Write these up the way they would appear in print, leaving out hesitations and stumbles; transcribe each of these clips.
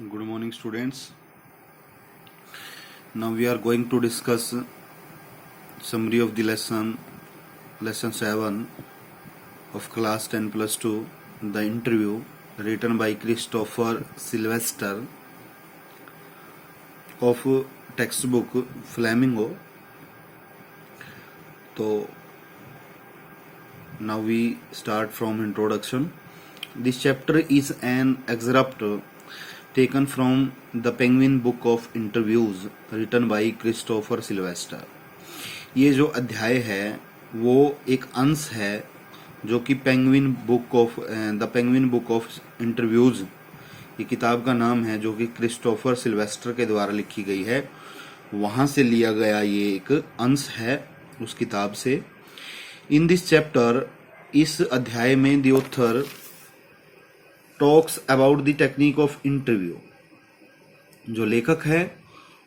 Good morning, students. Now we are going to discuss summary of the lesson 7 of class 10 plus 2, the interview written by Christopher Sylvester of textbook Flamingo. So now we start from introduction. This chapter is an excerpt taken from the Penguin Book of Interviews written by Christopher Sylvester. ये जो अध्याय है वो एक अंश है जो कि the penguin book of interviews, ये किताब का नाम है जो कि क्रिस्टोफर सिल्वेस्टर के द्वारा लिखी गई है, वहां से लिया गया ये एक अंश है उस किताब से। इन दिस चैप्टर, इस अध्याय में the author talks about the technique of interview. जो लेखक है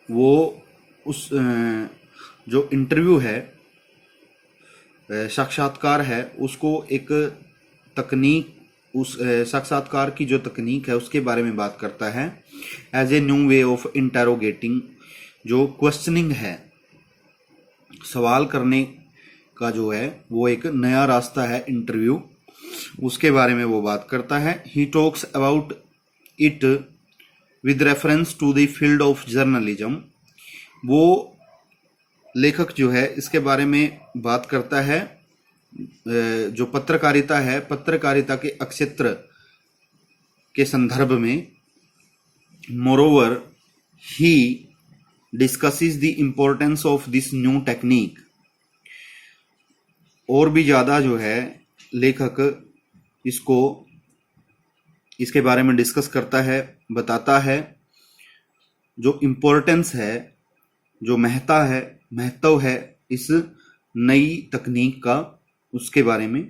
वो उस जो इंटरव्यू है, साक्षात्कार है, उसको एक तकनीक, उस साक्षात्कार की जो तकनीक है उसके बारे में बात करता है। As a new way of interrogating, जो क्वेश्चनिंग है, सवाल करने का जो है वो एक नया रास्ता है इंटरव्यू, उसके बारे में वो बात करता है। He talks about it with reference to the field of journalism. वो लेखक जो है इसके बारे में बात करता है जो पत्रकारिता है, पत्रकारिता के क्षेत्र के संदर्भ में। Moreover he discusses the importance of this new technique. और भी ज़्यादा जो है लेखक इसके बारे में डिस्कस करता है, बताता है जो इम्पोर्टेंस है, जो महत्व है इस नई तकनीक का, उसके बारे में।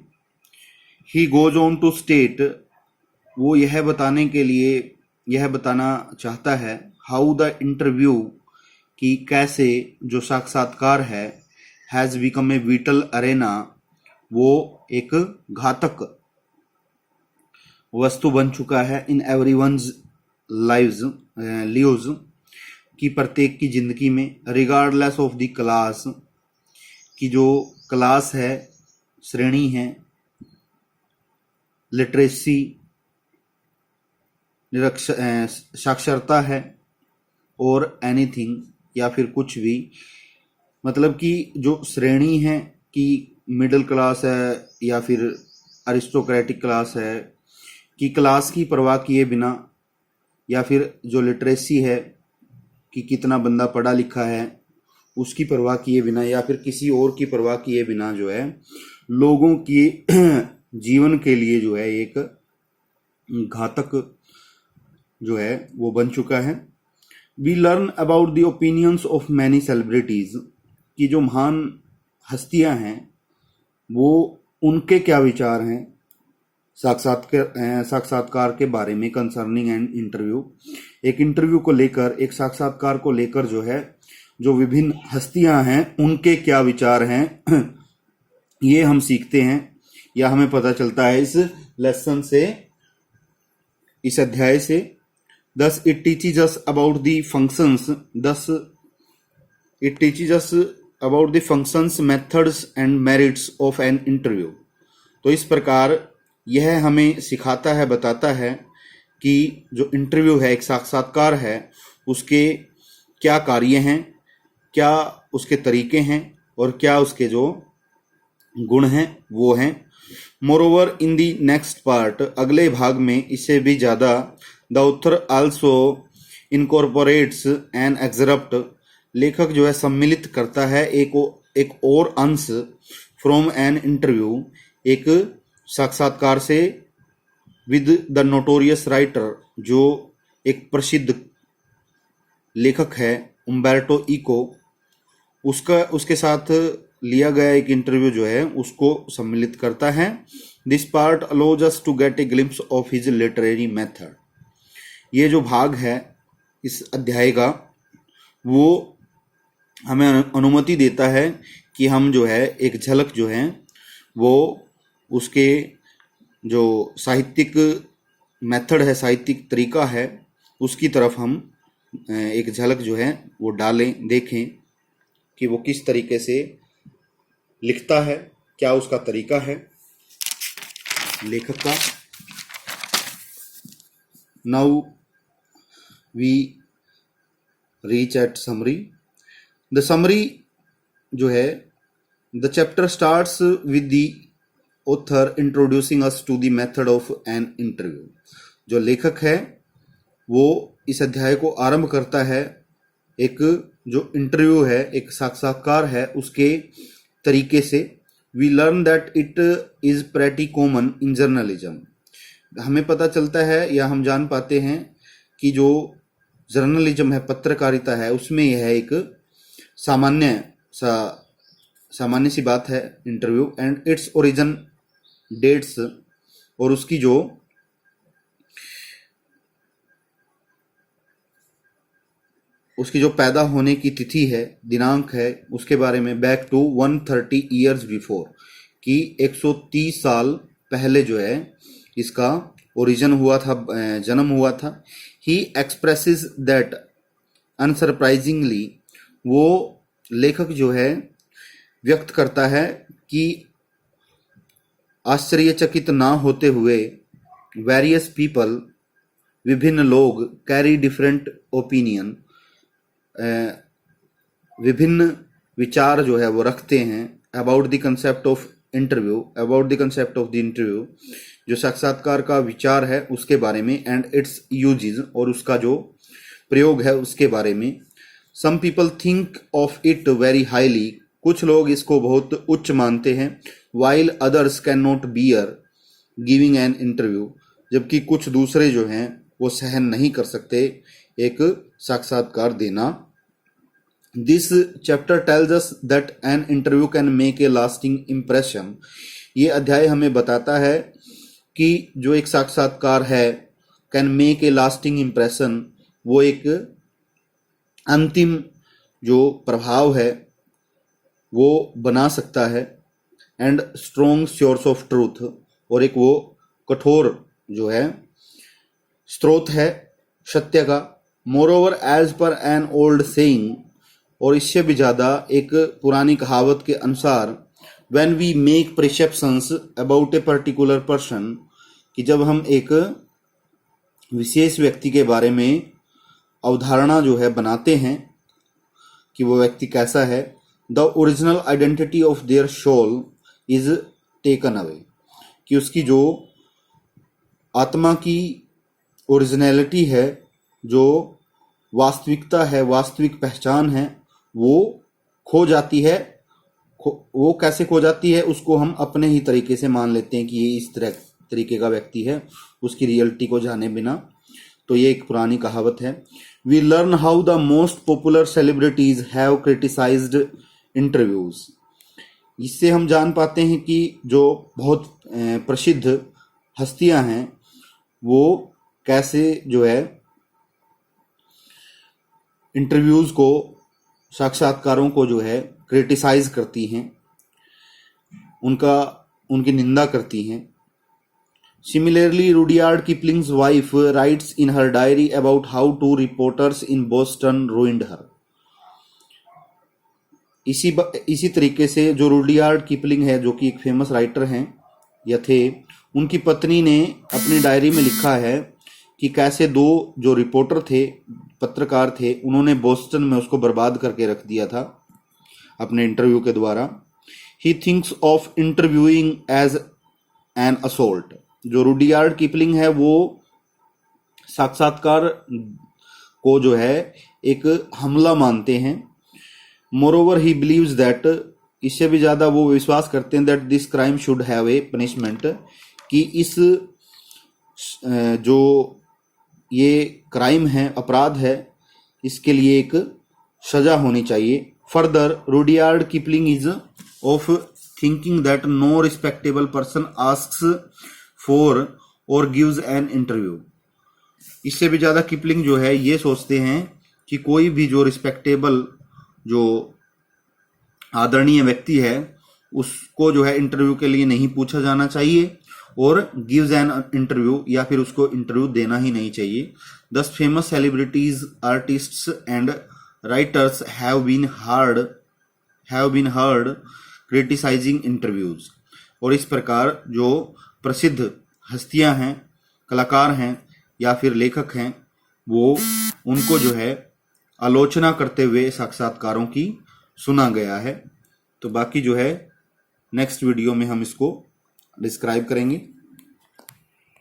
He goes on to state, वो यह बताना चाहता है, हाउ द इंटरव्यू, कि कैसे जो साक्षात्कार है, has become a whittle Arena, वो एक घातक वस्तु बन चुका है इन एवरीवन्स लिव्स, की प्रत्येक की जिंदगी में। रिगार्डलेस ऑफ द क्लास, की जो क्लास है, श्रेणी है, लिटरेसी, साक्षरता है, और एनीथिंग, या फिर कुछ भी, मतलब कि जो श्रेणी है कि मिडिल क्लास है या फिर अरिस्टोक्रेटिक क्लास है, कि क्लास की परवाह किए बिना, या फिर जो लिटरेसी है कि कितना बंदा पढ़ा लिखा है, उसकी परवाह किए बिना, या फिर किसी और की परवाह किए बिना जो है लोगों की जीवन के लिए जो है एक घातक जो है वो बन चुका है। We learn about the opinions of many celebrities, की जो महान हस्तियां हैं वो उनके क्या विचार हैं साक्षात्कार के बारे में। कंसर्निंग एंड इंटरव्यू, एक इंटरव्यू को लेकर, एक साक्षात्कार को लेकर जो है जो विभिन्न हस्तियां हैं उनके क्या विचार हैं, ये हम सीखते हैं या हमें पता चलता है इस लेसन से, इस अध्याय से। Thus it teaches us about the functions, methods and merits of an interview। तो इस प्रकार यह हमें सिखाता है, बताता है कि जो इंटरव्यू है, एक साक्षात्कार है, उसके क्या कार्य हैं, क्या उसके तरीके हैं, और क्या उसके जो गुण हैं वो हैं। Moreover in the next part, अगले भाग में इससे भी ज़्यादा, the author also incorporates an excerpt, लेखक जो है सम्मिलित करता है एक और अंश, फ्रॉम एन इंटरव्यू, एक साक्षात्कार से, विद द नोटोरियस राइटर, जो एक प्रसिद्ध लेखक है, उम्बर्टो इको, उसके साथ लिया गया एक इंटरव्यू जो है उसको सम्मिलित करता है। This part allows us to get a glimpse of his literary method. ये जो भाग है इस अध्याय का, वो हमें अनुमति देता है कि हम जो है एक झलक जो है वो उसके जो साहित्यिक मेथड है, साहित्यिक तरीका है, उसकी तरफ हम एक झलक जो है वो डालें, देखें कि वो किस तरीके से लिखता है, क्या उसका तरीका है लेखक का। Now we reach at summary. The summary जो है, the chapter starts with the author introducing us to the method of an interview. जो लेखक है वो इस अध्याय को आरंभ करता है एक जो इंटरव्यू है, एक साक्षात्कार है, उसके तरीके से। We learn that it is pretty common in journalism. हमें पता चलता है या हम जान पाते हैं कि जो जर्नलिज्म है, पत्रकारिता है, उसमें यह एक सामान्य सी बात है interview. And its origin dates, और उसकी जो पैदा होने की तिथि है, दिनांक है, उसके बारे में बैक टू 130 ईयर्स बिफोर, कि 130 साल पहले जो है इसका ओरिजिन हुआ था, जन्म हुआ था। ही एक्सप्रेसेस दैट अनसरप्राइजिंगली, वो लेखक जो है व्यक्त करता है कि आश्चर्यचकित ना होते हुए, वेरियस पीपल, विभिन्न लोग, कैरी डिफरेंट ओपिनियन, विभिन्न विचार जो है वो रखते हैं, about the concept of interview, about the concept of the interview, जो साक्षात्कार का विचार है उसके बारे में, एंड इट्स यूजेस, और उसका जो प्रयोग है उसके बारे में। Some people think of it very highly, कुछ लोग इसको बहुत उच्च मानते हैं। While others can not bear giving an interview, जबकि कुछ दूसरे जो हैं वो सहन नहीं कर सकते एक साक्षात्कार देना। This chapter tells us that an interview can make a lasting impression. ये अध्याय हमें बताता है कि जो एक साक्षात्कार है, can make a lasting impression, वो एक अंतिम जो प्रभाव है वो बना सकता है। And strong source of truth, और एक वो कठोर जो है स्रोत है सत्य का। Moreover as per an old saying, और इससे भी ज़्यादा एक पुरानी कहावत के अनुसार, when we make perceptions about a particular person, कि जब हम एक विशेष व्यक्ति के बारे में अवधारणा जो है बनाते हैं कि वो व्यक्ति कैसा है, the original identity of their soul is taken away, कि उसकी जो आत्मा की ओरिजिनलिटी है, जो वास्तविकता है, वास्तविक पहचान है, वो खो जाती है। वो कैसे खो जाती है, उसको हम अपने ही तरीके से मान लेते हैं कि ये इस तरीके का व्यक्ति है, उसकी रियलिटी को जाने बिना। तो ये एक पुरानी कहावत है। We learn how the most popular celebrities have criticised interviews. इससे हम जान पाते हैं कि जो बहुत प्रसिद्ध हस्तियां हैं वो कैसे जो है इंटरव्यूज को, साक्षात्कारों को जो है क्रिटिसाइज करती हैं, उनकी निंदा करती हैं। Similarly, Rudyard Kipling's wife writes in her diary about how two reporters in Boston ruined her. इसी तरीके से जो रुडियार्ड किपलिंग है, जो कि एक फेमस राइटर हैं या थे, उनकी पत्नी ने अपनी डायरी में लिखा है कि कैसे दो जो रिपोर्टर थे, पत्रकार थे, उन्होंने बोस्टन में उसको बर्बाद करके रख दिया था अपने इंटरव्यू के द्वारा। He thinks of interviewing as an assault. जो रुडियार्ड किपलिंग है वो साक्षात्कार को जो है एक हमला मानते हैं। मोरोवर ही बिलीव्स दैट, इससे भी ज़्यादा वो विश्वास करते हैं, that this crime should have a punishment, कि इस जो ये क्राइम है, अपराध है, इसके लिए एक सजा होनी चाहिए। Further, Rudyard Kipling is of thinking that no respectable person asks for or gives an interview. इससे भी ज़्यादा किपलिंग जो है ये सोचते हैं कि कोई भी जो रिस्पेक्टेबल, जो आदरणीय व्यक्ति है, उसको जो है इंटरव्यू के लिए नहीं पूछा जाना चाहिए और गिव्स एन इंटरव्यू, या फिर उसको इंटरव्यू देना ही नहीं चाहिए। Thus famous celebrities, artists and writers have been heard criticising interviews. और इस प्रकार जो प्रसिद्ध हस्तियां हैं, कलाकार हैं या फिर लेखक हैं, वो उनको जो है आलोचना करते हुए साक्षात्कारों की सुना गया है। तो बाकी जो है नेक्स्ट वीडियो में हम इसको डिस्क्राइब करेंगे।